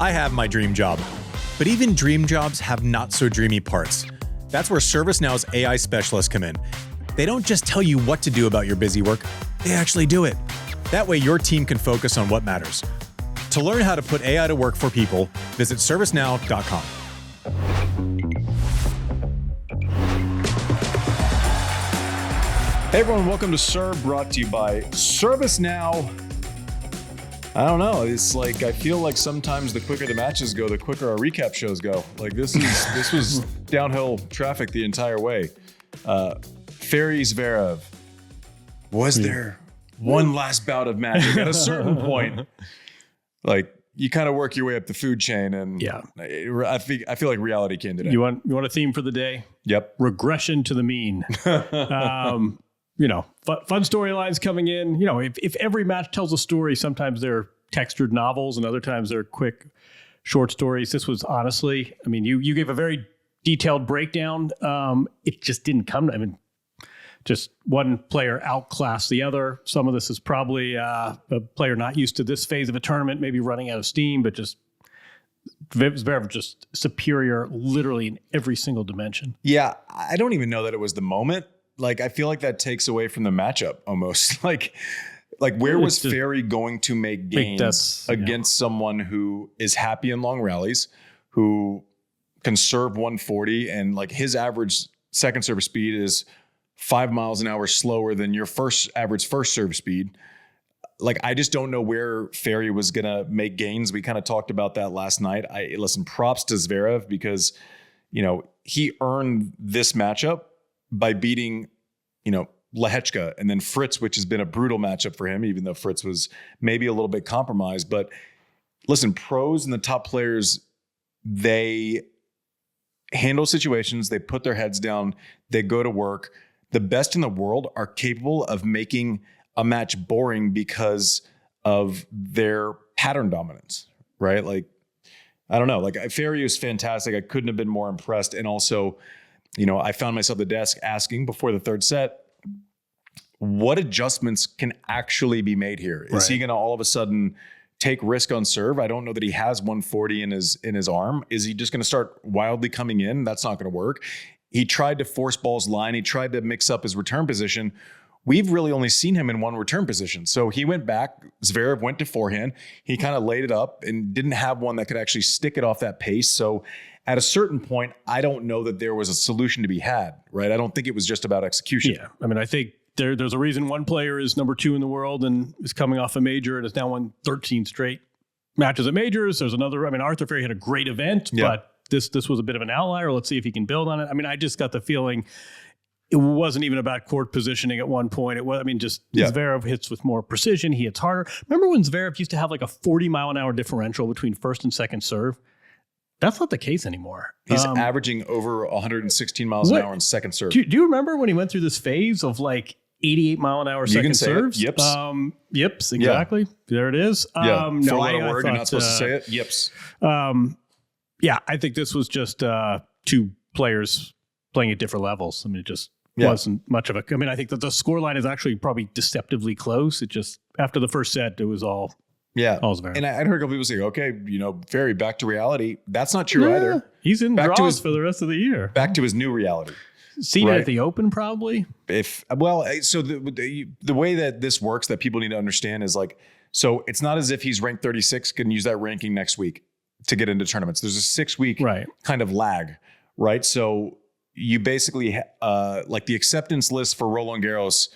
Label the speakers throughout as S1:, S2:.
S1: I have my dream job. But even dream jobs have not so dreamy parts. That's where ServiceNow's AI specialists come in. They don't just tell you what to do about your busy work, they actually do it. That way your team can focus on what matters. To learn how to put AI to work for people, visit servicenow.com.
S2: Hey everyone, welcome to Serve, brought to you by ServiceNow. I don't know, it's like I feel like sometimes the quicker the matches go, the quicker our recap shows go. Like this was downhill traffic the entire way. Fery Zverev. Was there one last bout of magic at a certain point? Like you kind of work your way up the food chain, and I feel like reality came today.
S3: You want a theme for the day?
S2: Yep.
S3: Regression to the mean. Fun storylines coming in. If every match tells a story, sometimes they're textured novels and other times they're quick, short stories. This was honestly, you gave a very detailed breakdown. It just didn't come. Just one player outclassed the other. Some of this is probably a player not used to this phase of a tournament, maybe running out of steam, but just Zverev just superior literally in every single dimension.
S2: Yeah, I don't even know that it was the moment. Like, I feel like that takes away from the matchup almost. like where was Fery going to make gains against someone who is happy in long rallies, who can serve 140, and like his average second serve speed is 5 miles an hour slower than your average first serve speed. Like, I just don't know where Fery was going to make gains. We kind of talked about that last night. Props to Zverev because, he earned this matchup by beating, Lehechka and then Fritz, which has been a brutal matchup for him, even though Fritz was maybe a little bit compromised. But listen, pros and the top players, they handle situations, they put their heads down, they go to work. The best in the world are capable of making a match boring because of their pattern dominance, right? Like, I don't know, like Fery was fantastic. I couldn't have been more impressed. And also, I found myself at the desk asking before the third set, what adjustments can actually be made here? Is he going to all of a sudden take risk on serve? I don't know that he has 140 in his arm. Is he just going to start wildly coming in? That's not going to work. He tried to force balls line. He tried to mix up his return position. We've really only seen him in one return position. So he went back. Zverev went to forehand. He kind of laid it up and didn't have one that could actually stick it off that pace. So at a certain point, I don't know that there was a solution to be had, right? I don't think it was just about execution.
S3: Yeah. I think there's a reason one player is number 2 in the world and is coming off a major and has now won 13 straight matches at majors. There's another, Arthur Fery had a great event, but this was a bit of an outlier. Let's see if he can build on it. I just got the feeling it wasn't even about court positioning at one point. It was, Zverev hits with more precision. He hits harder. Remember when Zverev used to have like a 40 mile an hour differential between first and second serve? That's not the case anymore.
S2: He's averaging over 116 miles an hour in second serve.
S3: Do you remember when he went through this phase of like 88 mile an hour second serves?
S2: Yips.
S3: Yips, exactly. Yeah. There it is.
S2: Word, you're not supposed to say it. Yips.
S3: I think this was just 2 players playing at different levels. It just wasn't much of a... I think that the scoreline is actually probably deceptively close. It just, after the first set, it was all...
S2: And I heard a couple people say, okay, Fery, back to reality. That's not true either.
S3: He's in draws for the rest of the year.
S2: Back to his new reality.
S3: Seated at the Open, probably.
S2: So the way that this works that people need to understand is like, so it's not as if he's ranked 36, can use that ranking next week to get into tournaments. There's a 6-week kind of lag, right? So you basically, like the acceptance list for Roland Garros,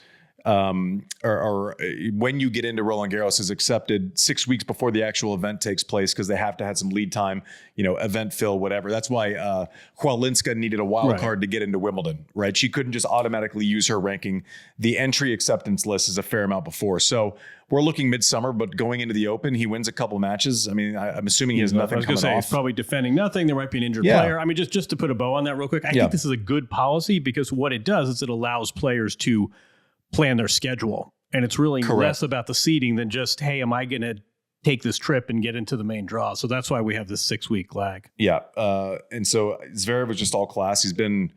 S2: or when you get into Roland Garros is accepted 6 weeks before the actual event takes place because they have to have some lead time, event fill, whatever. That's why Kwalinska needed a wild card to get into Wimbledon, right? She couldn't just automatically use her ranking. The entry acceptance list is a fair amount before. So we're looking midsummer, but going into the Open, he wins a couple matches. I'm assuming he has nothing coming off.
S3: He's probably defending nothing. There might be an injured player. Just to put a bow on that real quick, I think this is a good policy because what it does is it allows players to plan their schedule. And it's really less about the seeding than just, hey, am I going to take this trip and get into the main draw? So that's why we have this 6-week lag.
S2: Yeah. And so Zverev was just all class. He's been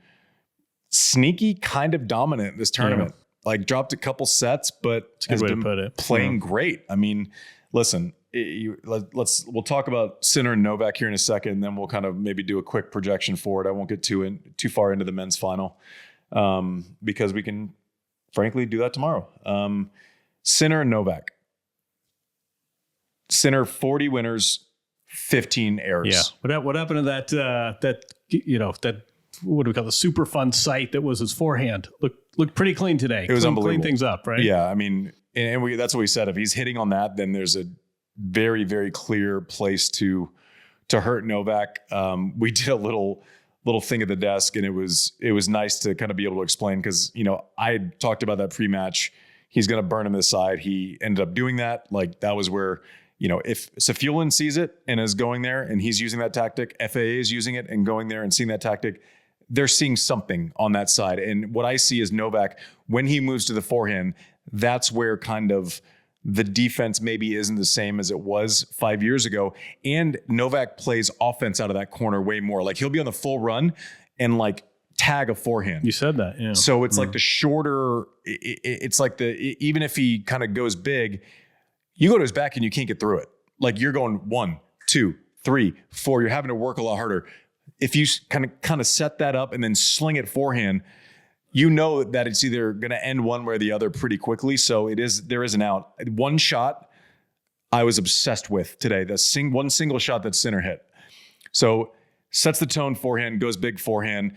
S2: sneaky, kind of dominant this tournament. Like dropped a couple sets, but has been playing great. Listen, we'll talk about Sinner and Novak here in a second, and then we'll kind of maybe do a quick projection forward. I won't get too far into the men's final because we can frankly do that tomorrow. Sinner and Novak. Sinner 40 winners, 15 errors.
S3: Yeah. What happened to that what do we call the super fun site that was his forehand? Looked pretty clean today.
S2: It was unbelievable.
S3: Clean things up, right?
S2: Yeah, I mean, and that's what we said. If he's hitting on that, then there's a very, very clear place to hurt Novak. We did a little thing at the desk, and it was nice to kind of be able to explain because I had talked about that pre-match. He's going to burn him this side. He ended up doing that. Like that was where if Safiullin sees it and is going there, and he's using that tactic, FAA is using it and going there and seeing that tactic. They're seeing something on that side. And what I see is Novak, when he moves to the forehand, that's where kind of the defense maybe isn't the same as it was 5 years ago. And Novak plays offense out of that corner way more. Like he'll be on the full run and like tag a forehand.
S3: You said that, yeah.
S2: So it's like the shorter, it's like even if he kind of goes big, you go to his back and you can't get through it. Like you're going 1, 2, 3, 4. You're having to work a lot harder. If you kind of set that up and then sling it forehand, that it's either going to end one way or the other pretty quickly. So there is an out. One shot I was obsessed with today. One single shot that Sinner hit. So sets the tone forehand, goes big forehand,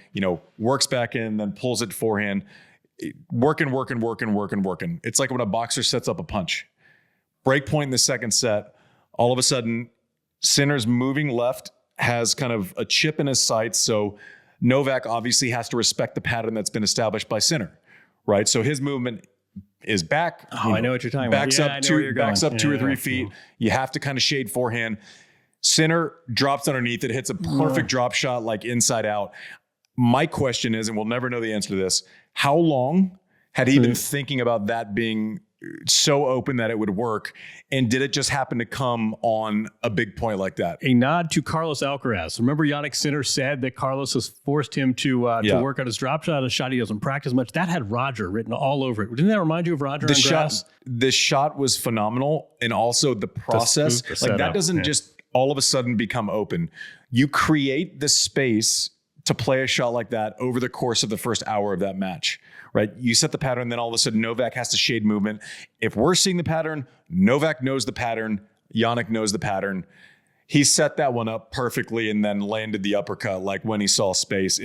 S2: works back in, then pulls it forehand, working. It's like when a boxer sets up a punch. Break point in the second set. All of a sudden, Sinner's moving left, has kind of a chip in his sights. So Novak obviously has to respect the pattern that's been established by Sinner, right? So his movement is back.
S3: Oh, I know what you're talking about.
S2: Backs up 2 or 3 feet. You have to kind of shade forehand. Sinner drops underneath it, hits a perfect drop shot like inside out. My question is, and we'll never know the answer to this, how long had he been thinking about that being so open that it would work? And did it just happen to come on a big point like that?
S3: A nod to Carlos Alcaraz. Remember Jannik Sinner said that Carlos has forced him to work on his drop shot, a shot he doesn't practice much. That had Roger written all over it. Didn't that remind you of Roger on grass?
S2: The shot was phenomenal. And also the process. That doesn't just all of a sudden become open. You create the space to play a shot like that over the course of the first hour of that match, right? You set the pattern, then all of a sudden Novak has to shade movement. If we're seeing the pattern, Novak knows the pattern, Jannik knows the pattern. He set that one up perfectly and then landed the uppercut like when he saw space.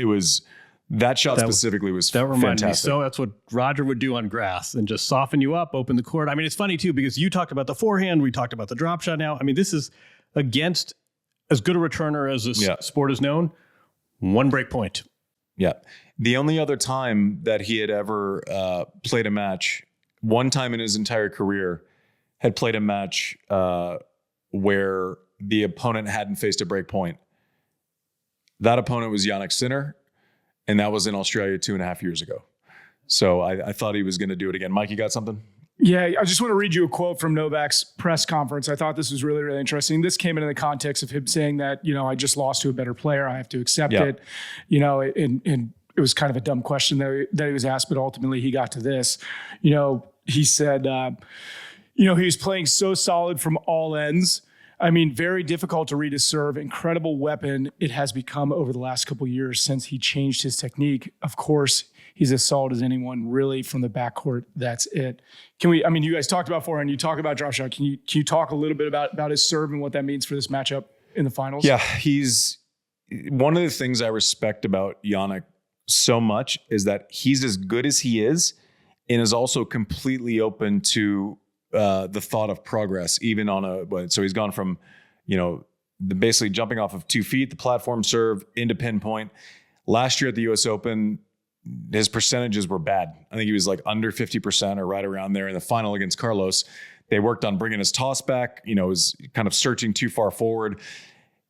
S2: That shot specifically was fantastic. That reminded me.
S3: So that's what Roger would do on grass and just soften you up, open the court. I mean, it's funny too, because you talked about the forehand, we talked about the drop shot now. I mean, this is against as good a returner as this sport is known. One break point.
S2: Yeah. The only other time that he had ever played a match, one time in his entire career, had played a match where the opponent hadn't faced a break point. That opponent was Jannik Sinner, and that was in Australia 2.5 years ago. So I thought he was going to do it again. Mike, you got something?
S4: Yeah, I just want to read you a quote from Novak's press conference. I thought this was really, really interesting. This came in the context of him saying that, I just lost to a better player. I have to accept it. And it was kind of a dumb question that he was asked, but ultimately he got to this. He said, he was playing so solid from all ends. I mean, very difficult to read his serve. Incredible weapon it has become over the last couple of years since he changed his technique. Of course, he's as solid as anyone, really, from the backcourt. That's it. You guys talked about forehand. You talk about drop shot. Can you talk a little bit about his serve and what that means for this matchup in the finals?
S2: Yeah, he's one of the things I respect about Jannik so much is that he's as good as he is and is also completely open to the thought of progress, even so he's gone from, basically jumping off of 2 feet, the platform serve into pinpoint. Last year at the US Open, his percentages were bad. I think he was like under 50% or right around there in the final against Carlos. They worked on bringing his toss back, was kind of searching too far forward.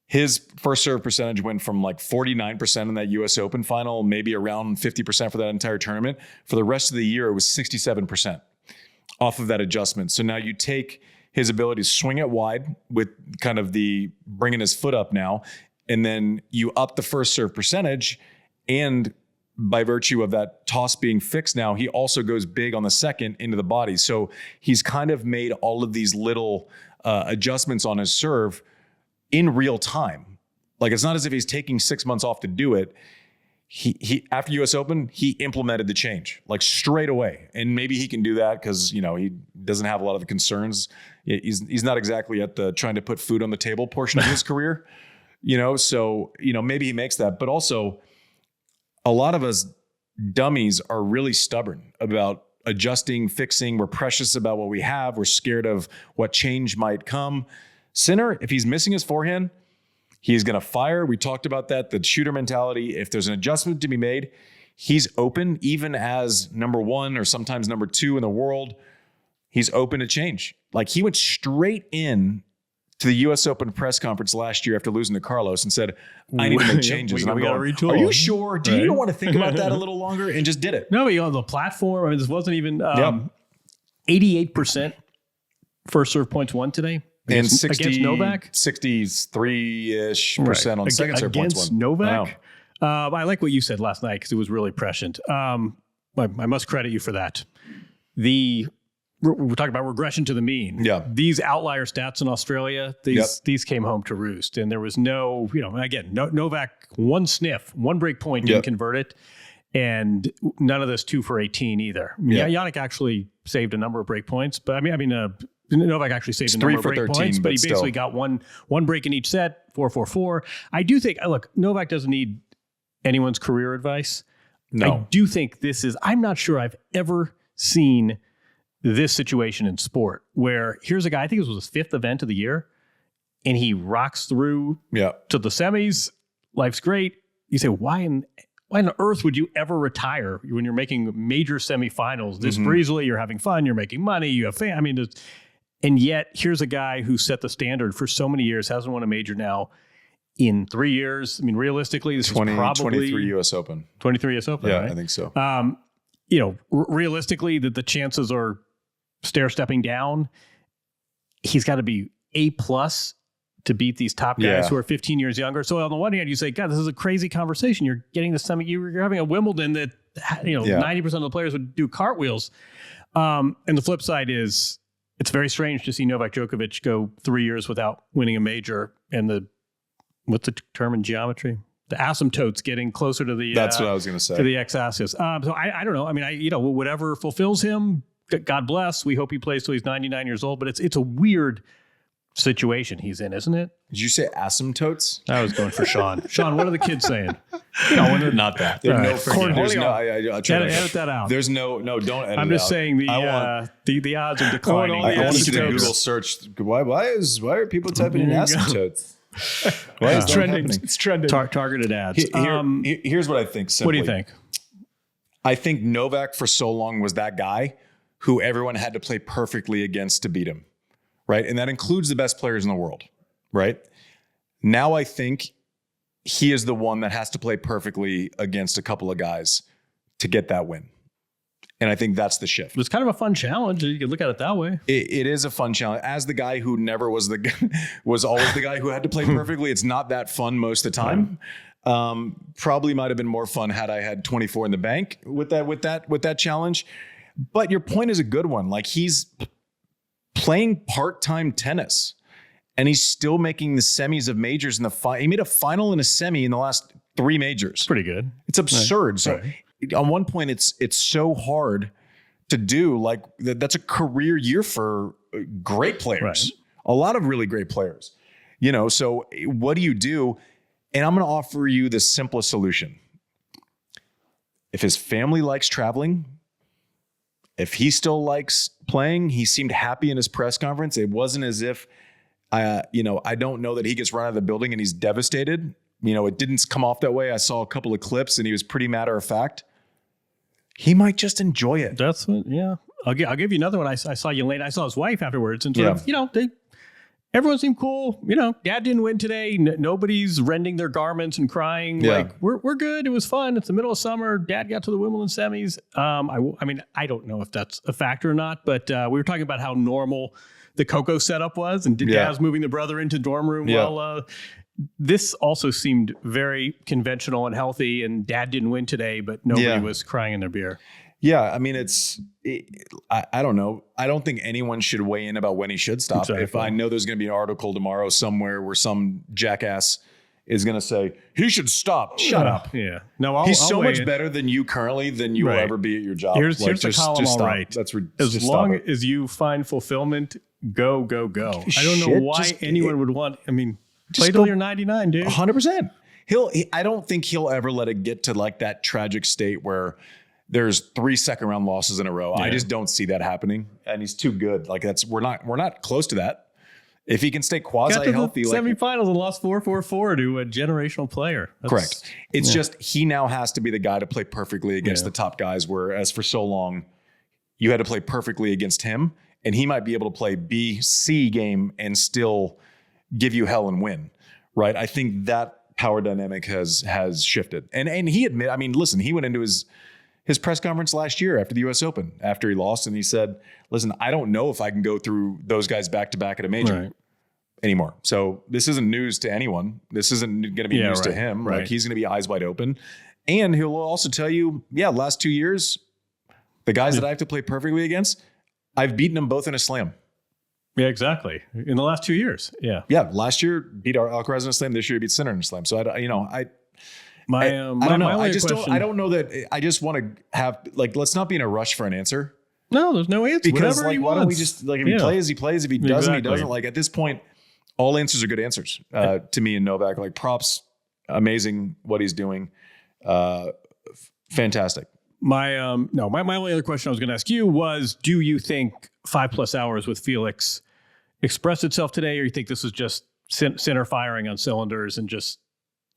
S2: His first serve percentage went from like 49% in that US Open final, maybe around 50% for that entire tournament. For the rest of the year, it was 67% off of that adjustment. So now you take his ability to swing it wide with kind of the bringing his foot up now, and then you up the first serve percentage, and by virtue of that toss being fixed now, he also goes big on the second into the body. So he's kind of made all of these little adjustments on his serve in real time. Like, it's not as if he's taking 6 months off to do it. He after US Open, he implemented the change like straight away. And maybe he can do that because, he doesn't have a lot of the concerns. He's not exactly at the trying to put food on the table portion of his career, so, maybe he makes that. But also, a lot of us dummies are really stubborn about adjusting, fixing. We're precious about what we have. We're scared of what change might come. Sinner, if he's missing his forehand, he's going to fire. We talked about that, the shooter mentality. If there's an adjustment to be made, he's open, even as number one or sometimes number two in the world. He's open to change. Like, he went straight in to the US Open press conference last year after losing to Carlos and said, I need to make changes.
S3: we gotta retool.
S2: Are you sure? Do you want to think about that a little longer? And just did it.
S3: No, the platform, this wasn't even 88% first serve points won today.
S2: And
S3: against Novak?
S2: 63-ish% on second serve points won.
S3: Against Novak? I like what you said last night because it was really prescient. I must credit you for that. We're talking about regression to the mean.
S2: Yeah.
S3: These outlier stats in Australia, these came home to roost. And there was no, Novak, one sniff, one break point, didn't convert it. And none of this 2 for 18 either. Jannik actually saved a number of break points, but Novak actually saved a number of break 13, points, but he basically got one break in each set, 4-4-4. I do think, look, Novak doesn't need anyone's career advice.
S2: No.
S3: I do think I'm not sure I've ever seen this situation in sport where here's a guy, I think it was his 5th event of the year, and he rocks through to the semis. Life's great. You say, why on earth would you ever retire when you're making major semifinals this breezily? You're having fun, you're making money, you have fame. And yet here's a guy who set the standard for so many years, hasn't won a major now in 3 years. Realistically, this is probably
S2: 23 US Open.
S3: 23 US Open, right?
S2: I think so.
S3: Realistically, that the chances are stair-stepping down. He's got to be A+ to beat these top guys who are 15 years younger. So on the one hand, you say, God, this is a crazy conversation. You're getting the semi. You're having a Wimbledon that 90% of the players would do cartwheels. And the flip side is, it's very strange to see Novak Djokovic go 3 years without winning a major, and what's the term in geometry? The asymptotes getting closer to the.
S2: That's what I was going to say.
S3: To the x-axis. So I don't know. Whatever fulfills him, God bless. We hope he plays till he's 99 years old. But it's a weird situation he's in, isn't it?
S2: Did you say asymptotes?
S3: I was going for Sean. Sean, what are the kids saying? No,
S2: not that.
S3: There's
S2: edit
S3: that out.
S2: There's no, don't edit it out.
S3: I'm just saying the odds are declining.
S2: I want to see the Google search. Why are people typing in asymptotes? Why is
S4: trending? It's trending.
S3: Targeted ads.
S2: Here's what I think. Simply.
S3: What do you think?
S2: I think Novak for so long was that guy who everyone had to play perfectly against to beat him, right? And that includes the best players in the world, right? Now I think he is the one that has to play perfectly against a couple of guys to get that win. And I think that's the shift.
S3: It's kind of a fun challenge. You can look at it that way.
S2: It is a fun challenge. As the guy who never was was always the guy who had to play perfectly, it's not that fun most of the time. Probably might have been more fun had I had 24 in the bank with that challenge. But your point is a good one. Like, he's playing part-time tennis and he's still making the semis of majors in the final. He made a final and a semi in the last 3 majors.
S3: Pretty good.
S2: It's absurd.
S3: Right.
S2: So on one point, it's so hard to do. Like, that's a career year for great players. Right. A lot of really great players. So what do you do? And I'm going to offer you the simplest solution. If his family likes traveling, if he still likes playing, he seemed happy in his press conference. It wasn't as if, I don't know that he gets run out of the building and he's devastated. It didn't come off that way. I saw a couple of clips and he was pretty matter of fact. He might just enjoy it.
S3: That's what, yeah. I'll give you another one. I saw you late. I saw his wife afterwards, and everyone seemed cool. Dad didn't win today. Nobody's rending their garments and crying.
S2: Yeah.
S3: Like, we're good. It was fun. It's the middle of summer. Dad got to the Wimbledon semis. I don't know if that's a factor or not, but we were talking about how normal the Coco setup was, and Dad's moving the brother into the dorm room.
S2: Yeah.
S3: Well, this also seemed very conventional and healthy, and Dad didn't win today, but nobody was crying in their beer.
S2: Yeah, I mean, I don't know. I don't think anyone should weigh in about when he should stop.
S3: Exactly.
S2: If I know there's going to be an article tomorrow somewhere where some jackass is going to say, he should stop. Shut up.
S3: Yeah. No,
S2: He's so much better than you currently than you will ever be at your job.
S3: Here's the column, all right.
S2: That's
S3: as long as you find fulfillment, go. I don't know why anyone would want, I mean, play till you're 99, dude.
S2: 100%. I don't think he'll ever let it get to like that tragic state where there's 3 second round losses in a row. Yeah. I just don't see that happening. And he's too good. Like we're not close to that. If he can stay quasi healthy,
S3: like semifinals and lost 4-4-4 to a generational player.
S2: Correct. It's just he now has to be the guy to play perfectly against the top guys. Whereas for so long, you had to play perfectly against him, and he might be able to play B, C game and still give you hell and win. Right. I think that power dynamic has shifted. And he admitted, I mean, listen, he went into his press conference last year after the U.S. Open, after he lost, and he said, listen, I don't know if I can go through those guys back-to-back at a major anymore. So this isn't news to anyone. This isn't going to be news to him. Right. Like he's going to be eyes wide open. And he'll also tell you, last 2 years, the guys that I have to play perfectly against, I've beaten them both in a slam.
S3: Yeah, exactly. In the last 2 years. Yeah.
S2: Yeah. Last year, beat Alcaraz in a slam. This year, he beat Sinner in a slam. So, I don't know. I don't know that I just want to have, like, let's not be in a rush for an answer.
S3: No, there's no answer.
S2: Because
S3: whatever
S2: why don't we just, like, if he plays, he plays. If he doesn't, he doesn't. Like, at this point, all answers are good answers to me and Novak. Like, props, amazing what he's doing. Fantastic.
S3: My only other question I was going to ask you was, do you think 5+ hours with Felix expressed itself today, or you think this is just Sinner firing on cylinders and just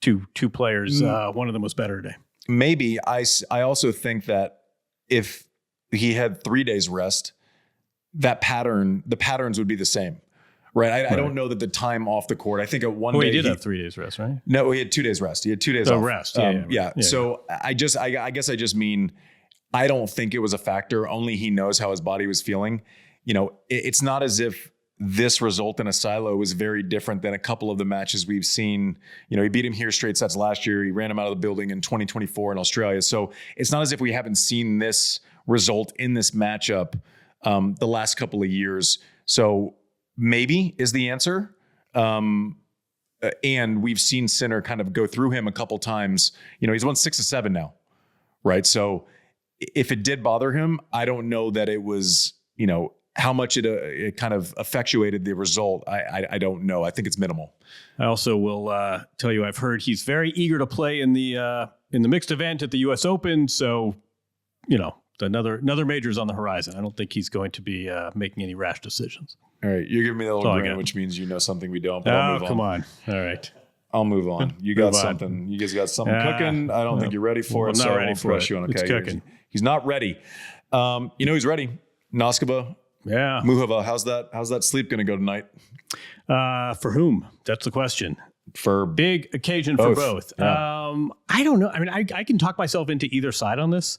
S3: two players, one of them was better today?
S2: Maybe. I also think that if he had 3 days rest, the patterns would be the same. Right. I don't know that the time off the court. I think at one day
S3: he did have 3 days rest, right?
S2: No, he had 2 days rest. He had 2 days off.
S3: Rest.
S2: Yeah. So I guess I just mean, I don't think it was a factor. Only he knows how his body was feeling. You know, it's not as if this result in a silo was very different than a couple of the matches we've seen. You know, he beat him here straight sets last year. He ran him out of the building in 2024 in Australia. So it's not as if we haven't seen this result in this matchup the last couple of years. So maybe is the answer. And we've seen Sinner kind of go through him a couple times. You know, he's won 6 of 7 now, right? So if it did bother him, I don't know that it was, you know, how much it kind of effectuated the result. I don't know. I think it's minimal.
S3: I also will tell you, I've heard he's very eager to play in the mixed event at the U.S. Open. So, you know, another major's on the horizon. I don't think he's going to be making any rash decisions.
S2: All right, you're giving me the little grin, which means you know something we don't. But I'll move on.
S3: Come on. All right.
S2: I'll move on. You got something. You guys got something cooking. I don't think you're ready for it.
S3: I'm not ready for it.
S2: You on.
S3: It's cooking.
S2: He's not ready. You know he's ready. Noskova.
S3: Yeah.
S2: Muchova. How's that sleep going to go tonight?
S3: For whom? That's the question.
S2: For
S3: big occasion
S2: both.
S3: For both.
S2: Yeah.
S3: I don't know. I mean, I can talk myself into either side on this.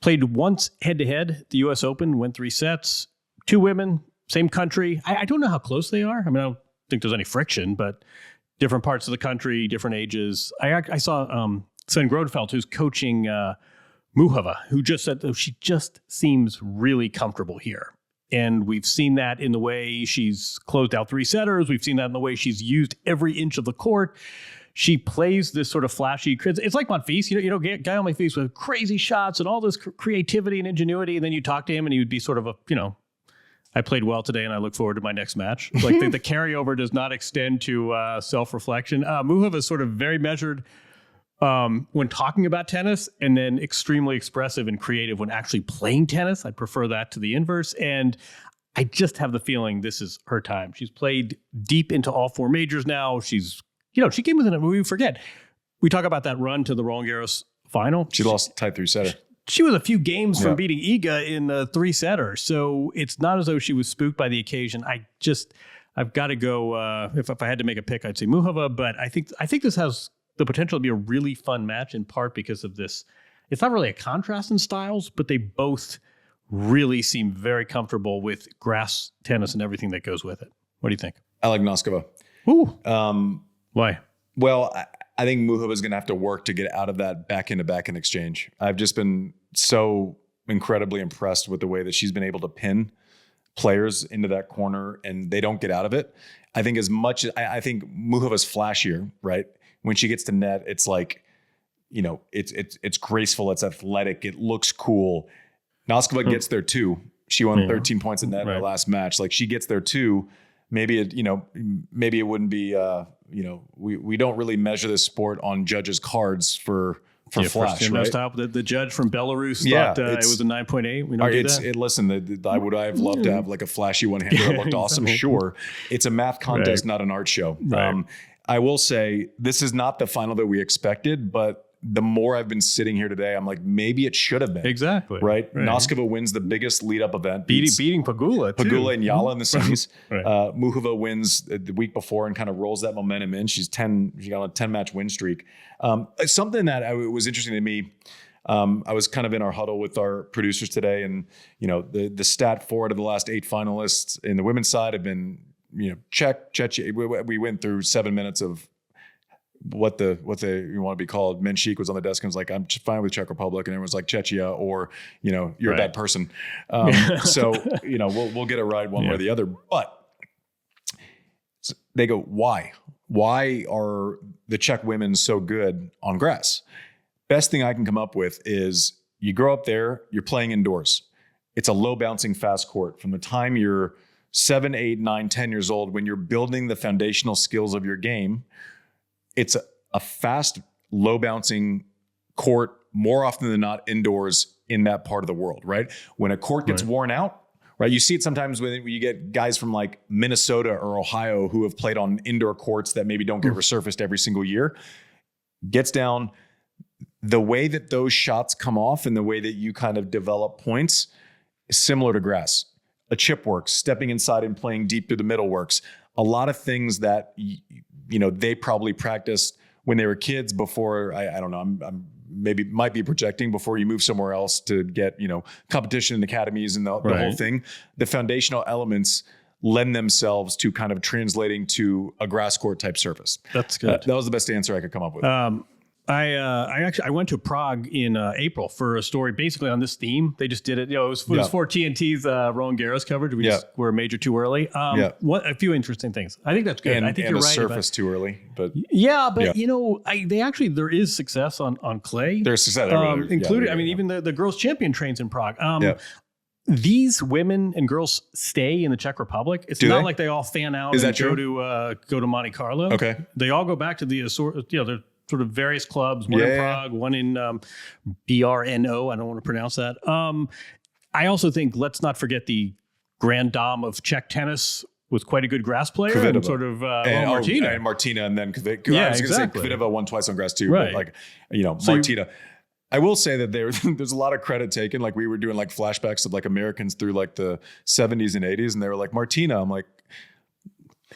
S3: Played once head-to-head at the U.S. Open, went 3 sets, 2 women, same country. I don't know how close they are. I mean, I don't think there's any friction, but different parts of the country, different ages. I saw Sven Grodfeld, who's coaching Muchova, who just said she just seems really comfortable here. And we've seen that in the way she's closed out 3 setters. We've seen that in the way she's used every inch of the court. She plays this sort of flashy. It's like Monfils, you know, guy on Monfils with crazy shots and all this creativity and ingenuity. And then you talk to him and he would be sort of I played well today and I look forward to my next match. Like the carryover does not extend to self-reflection. Muchova is sort of very measured when talking about tennis, and then extremely expressive and creative when actually playing tennis. I prefer that to the inverse. And I just have the feeling this is her time. She's played deep into all 4 majors now. She came within we forget. We talk about that run to the Roland Garros final.
S2: She lost tight 3-setter.
S3: She was a few games from beating Iga in the 3-setter. So it's not as though she was spooked by the occasion. I've got to go. If I had to make a pick, I'd say Muchova. But I think this has the potential to be a really fun match, in part because of this. It's not really a contrast in styles, but they both really seem very comfortable with grass tennis and everything that goes with it. What do you think?
S2: I like Noskova.
S3: Ooh. Why?
S2: Well, I think Muchova is going to have to work to get out of that back-end exchange. I've just been so incredibly impressed with the way that she's been able to pin players into that corner and they don't get out of it. I think as much as I think Muchova's flashier, right? When she gets to net, it's like, it's graceful, it's athletic, it looks cool. Noskova gets there too. She won 13 points in net in her last match. Like she gets there too. Maybe it wouldn't be, we don't really measure this sport on judges' cards for flash, right?
S3: The judge from Belarus thought it was a 9.8. We don't do that.
S2: Listen, I would have loved to have like a flashy one-hander that looked awesome. Sure. It's a math contest, not an art show. Right. I will say this is not the final that we expected, but the more I've been sitting here today, I'm like, maybe it should have been.
S3: Exactly.
S2: Right? Noskova wins the biggest lead-up event.
S3: Beating Pegula, too.
S2: Pegula and Yala in the semis. Muchova wins the week before and kind of rolls that momentum in. She got a 10-match win streak. Something that was interesting to me, I was kind of in our huddle with our producers today, and the stat 4 out of the last 8 finalists in the women's side have been Czech. We went through 7 minutes of what they want to be called. Menchik was on the desk and was like, I'm fine with Czech Republic, and everyone's like Czechia, or you're a bad person. So we'll get it right one way or the other. But they go, why are the Czech women so good on grass? Best thing I can come up with is you grow up there, you're playing indoors. It's a low bouncing fast court. From the time you're 7, 8, 9, 10 years old, when you're building the foundational skills of your game, it's a fast, low bouncing court more often than not indoors in that part of the world, right? When a court gets worn out, right? You see it sometimes when you get guys from like Minnesota or Ohio who have played on indoor courts that maybe don't get resurfaced every single year. Gets down, the way that those shots come off and the way that you kind of develop points is similar to grass. A chip works, stepping inside and playing deep through the middle works. A lot of things that they probably practiced when they were kids before. I don't know. I'm might be projecting before you move somewhere else to get, competition in academies and the whole thing. The foundational elements lend themselves to kind of translating to a grass court type surface.
S3: That's good.
S2: That was the best answer I could come up with.
S3: I went to Prague in April for a story basically on this theme. They just did it. It was for TNT's Roland Garros coverage. We just were a major too early. A few interesting things. I think that's good.
S2: And,
S3: I think
S2: and
S3: you're
S2: a
S3: right.
S2: Surface too early, but
S3: there is success on clay.
S2: There's success,
S3: including. Even the girls champion trains in Prague. These women and girls stay in the Czech Republic. It's not like they all fan out and go to Monte Carlo.
S2: Okay,
S3: they all go back to the they're sort of various clubs, one in Prague, one in BRNO. I don't want to pronounce that. I also think, let's not forget the grand dame of Czech tennis was quite a good grass player.
S2: Kvitova.
S3: And sort of
S2: Martina. And Martina, and then I was going to say Kvitova won twice on grass too.
S3: Right.
S2: But Martina. I will say that there's a lot of credit taken. Like we were doing like flashbacks of like Americans through like the 70s and 80s, and they were like, Martina. I'm like,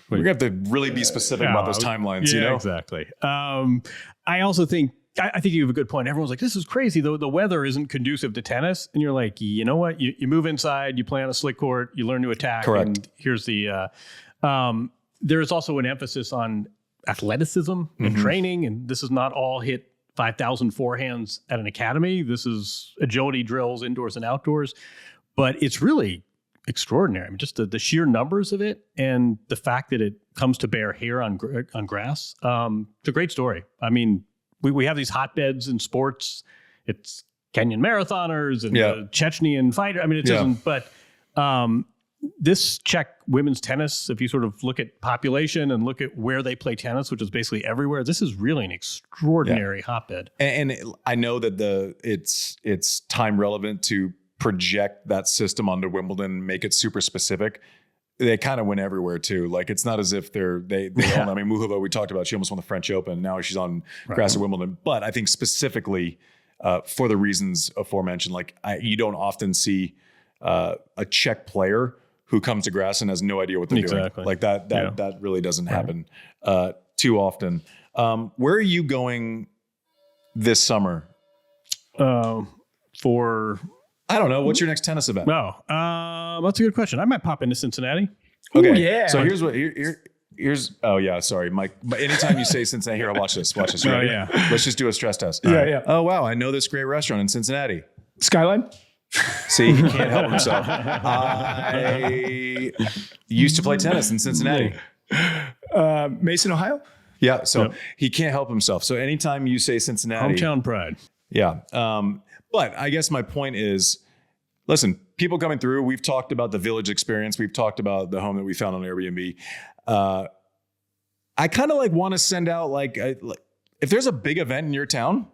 S2: we're going to have to really be specific about those timelines,
S3: Exactly. I also think, I think you have a good point. Everyone's like, this is crazy. The weather isn't conducive to tennis. And you're like, you know what? You move inside, you play on a slick court, you learn to attack.
S2: Correct.
S3: And here's the, there is also an emphasis on athleticism and training. And this is not all hit 5,000 forehands at an academy. This is agility drills indoors and outdoors. But it's really extraordinary. Just the sheer numbers of it and the fact that it comes to bear here on grass. It's a great story. We have these hotbeds in sports. It's Kenyan marathoners and Chechnyan fighter. It doesn't. But this Czech women's tennis, if you sort of look at population and look at where they play tennis, which is basically everywhere, this is really an extraordinary hotbed.
S2: And I know that it's time relevant to project that system onto Wimbledon, make it super specific. They kind of win everywhere too. Like it's not as if they own. Muchova, we talked about, she almost won the French Open. Now she's on grass at Wimbledon. But I think specifically for the reasons aforementioned, you don't often see a Czech player who comes to grass and has no idea what they're doing. Like that really doesn't happen too often. Where are you going this summer?
S3: For
S2: I don't know. What's your next tennis event?
S3: That's a good question. I might pop into Cincinnati.
S2: Okay.
S4: Ooh, yeah.
S2: So here's oh yeah, sorry, Mike. But anytime you say Cincinnati, here, watch this. Watch this. Right?
S3: Yeah.
S2: Let's just do a stress test.
S4: Yeah.
S2: Oh wow, I know this great restaurant in Cincinnati.
S4: Skyline?
S2: See, he can't help himself. I used to play tennis in Cincinnati.
S4: Mason, Ohio?
S2: Yeah, so he can't help himself. So anytime you say Cincinnati.
S3: Hometown pride.
S2: Yeah. But I guess my point is, listen, people coming through, we've talked about the village experience. We've talked about the home that we found on Airbnb. I kind of want to send out if there's a big event in your town,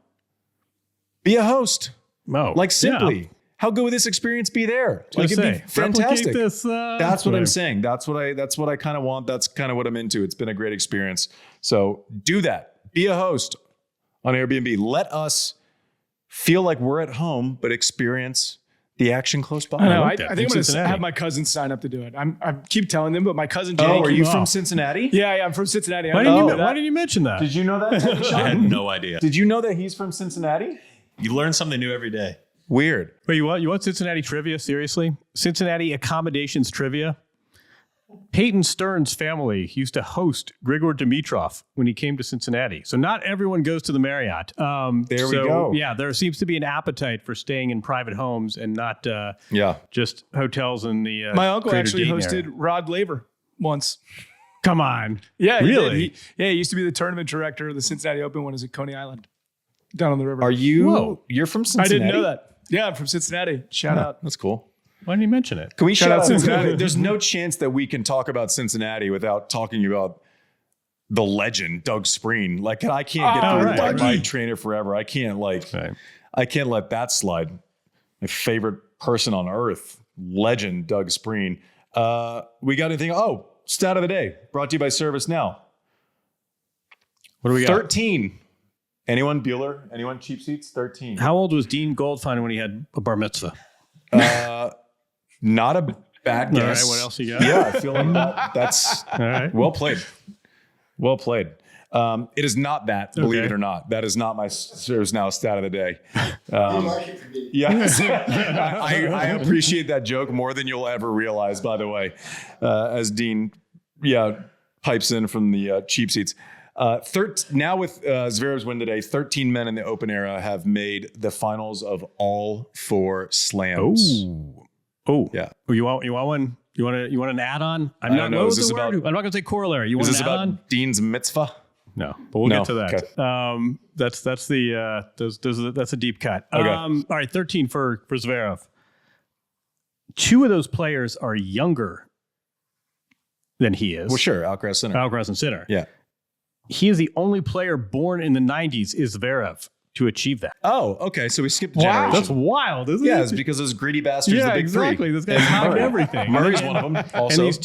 S2: be a host.
S3: Oh,
S2: simply. How good would this experience be there? It'd be fantastic.
S3: This,
S2: that's what I'm saying. That's what I kind of want. That's kind of what I'm into. It's been a great experience. So do that. Be a host on Airbnb. Let us feel like we're at home, but experience the action close by.
S4: I think I'm going to have my cousins sign up to do it. I keep telling them, but my cousin Jake.
S2: Oh, are you from Cincinnati?
S4: Yeah, I'm from Cincinnati.
S3: Why didn't you mention that?
S2: Did you know that?
S5: I had no idea.
S2: Did you know that he's from Cincinnati?
S5: You learn something new every day.
S2: Weird.
S3: Wait, you want Cincinnati trivia? Seriously? Cincinnati accommodations trivia? Peyton Stern's family used to host Grigor Dimitrov when he came to Cincinnati. So not everyone goes to the Marriott.
S2: There we go.
S3: Yeah, there seems to be an appetite for staying in private homes and not just hotels in the
S4: My uncle actually
S3: Dayton
S4: hosted
S3: area.
S4: Rod Laver once.
S3: Come on.
S4: Yeah,
S3: really?
S4: He used to be the tournament director of the Cincinnati Open when it was at Coney Island, down on the river.
S2: Are you?
S3: Whoa.
S2: You're from Cincinnati?
S4: I didn't know that. Yeah, I'm from Cincinnati. Shout out.
S2: That's cool.
S3: Why didn't you mention it?
S2: Can we shout out
S4: Cincinnati?
S2: Cincinnati? There's no chance that we can talk about Cincinnati without talking about the legend, Doug Spreen. I can't get through my trainer forever. I can't I can't let that slide. My favorite person on earth, legend, Doug Spreen. We got anything? Oh, stat of the day brought to you by ServiceNow.
S3: What do we got?
S2: 13. Anyone Bueller? Anyone cheap seats? 13.
S3: How old was Dean Goldfein when he had a bar mitzvah?
S2: Not a bad guess.
S3: All right, what else you got?
S2: Yeah, I feel like that's
S3: All right.
S2: well played. Well played. It is not that, believe it or not. That is not my ServiceNow stat of the day. Yes. I appreciate that joke more than you'll ever realize, by the way, as Dean pipes in from the cheap seats. Now with Zverev's win today, 13 men in the Open era have made the finals of all 4 slams.
S3: Oh,
S2: yeah.
S3: Oh, you want one? You want an add-on? I'm not going to say corollary. You want
S2: Is this
S3: an add-on?
S2: about Dean's mitzvah?
S3: No, but we'll get to that.
S2: Okay.
S3: That's a deep cut.
S2: Okay.
S3: All right, 13 for Zverev. 2 of those players are younger than he is.
S2: Well, sure. Alcaraz Sinner.
S3: Alcaraz and Sinner.
S2: Yeah.
S3: He is the only player born in the 90s, is Zverev, to achieve that.
S2: Oh, okay. So we skipped a generation.
S3: That's wild, isn't it?
S2: Yeah, it's because those greedy bastards, the big
S3: exactly.
S2: three.
S3: This guy's knocked everything.
S2: Murray's one of them. Also,
S3: and these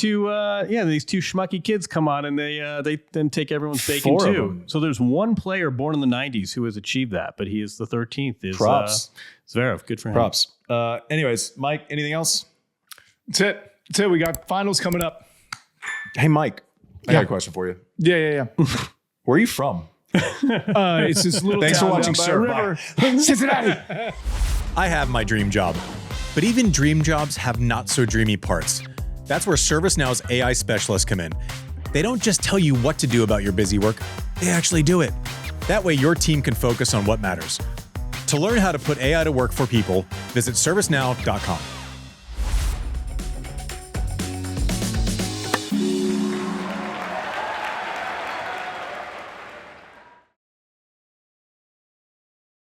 S3: two schmucky kids come on and they then take everyone's bacon
S2: 4 of
S3: too.
S2: them.
S3: So there's one player born in the 90s who has achieved that, but he is the 13th. Is
S2: Props.
S3: Zverev. Good for him.
S2: Props. Anyways, Mike, anything else?
S4: That's it. We got finals coming up.
S2: Hey, Mike, I got a question for you.
S4: Yeah.
S2: Where are you from?
S4: It's this little
S2: Thanks for
S4: town
S2: watching,
S4: down by
S2: sir.
S4: a river. Cincinnati.
S1: I have my dream job. But even dream jobs have not so dreamy parts. That's where ServiceNow's AI specialists come in. They don't just tell you what to do about your busy work, they actually do it. That way your team can focus on what matters. To learn how to put AI to work for people, visit ServiceNow.com.